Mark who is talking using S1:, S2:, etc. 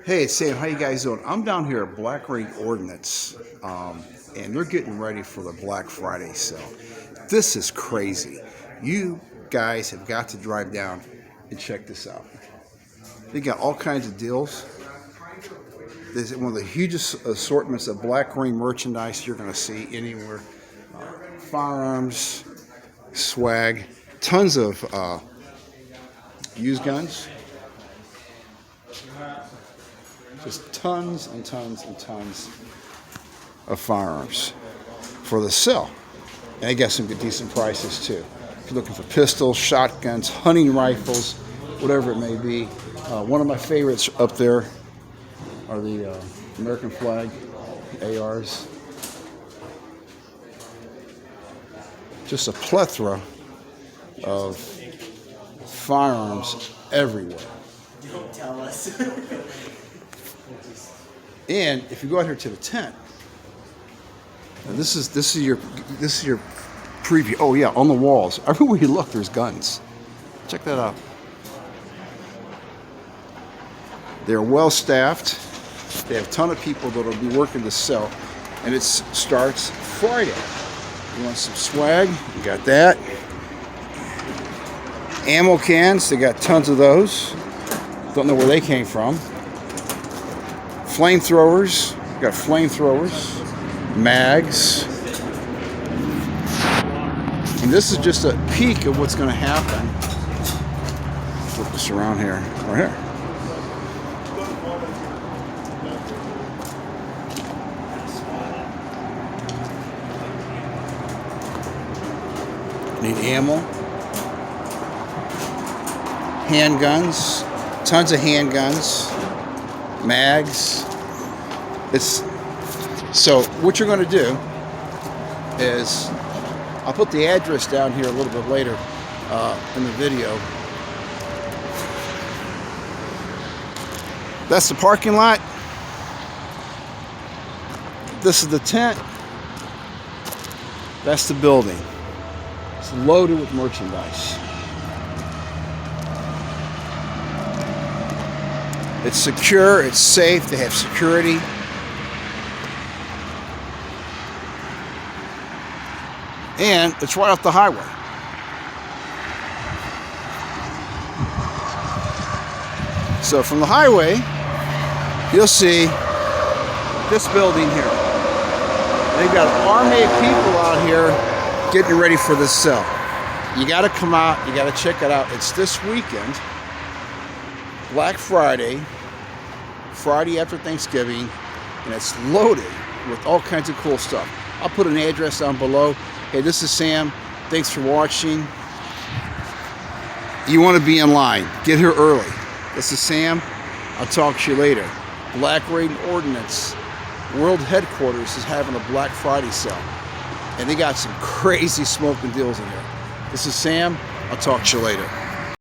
S1: Hey, it's Sam. How you guys doing? I'm down here at Black Ring Ordnance, and they're getting ready for the Black Friday sale. This is crazy. You guys have got to drive down and check this out. They got all kinds of deals. This is one of the hugest assortments of Black Ring merchandise you're going to see anywhere. Firearms, swag, tons of used guns. Just tons and tons and tons of firearms for the sale. And they got some good decent prices too. If you're looking for pistols, shotguns, hunting rifles, whatever it may be. One of my favorites up there are the American flag ARs. Just a plethora of firearms everywhere.
S2: Don't tell us.
S1: And if you go out here to the tent, now this is your preview. Oh yeah, on the walls, everywhere you look, there's guns. Check that out. They're well staffed. They have a ton of people that'll be working to sell, and it starts Friday. You want some swag? You got that. Ammo cans, they got tons of those. Don't know where they came from. Flamethrowers, got flamethrowers, mags. And this is just a peek of what's going to happen. Flip this around here, right here. Need ammo, handguns, tons of handguns, mags. So what you're going to do is, I'll put the address down here a little bit later in the video. That's the parking lot. This is the tent. That's the building. It's loaded with merchandise. It's secure, it's safe, they have security. And it's right off the highway. So from the highway, you'll see this building here. They've got an army of people out here getting ready for this sale. You gotta come out, you gotta check it out. It's this weekend. Black Friday, Friday after Thanksgiving, and it's loaded with all kinds of cool stuff. I'll put an address down below. Hey, this is Sam. Thanks for watching. You want to be in line. Get here early. This is Sam. I'll talk to you later. Black Ring Ordnance World Headquarters is having a Black Friday sale, and they got some crazy smoking deals in here. This is Sam. I'll talk to you later.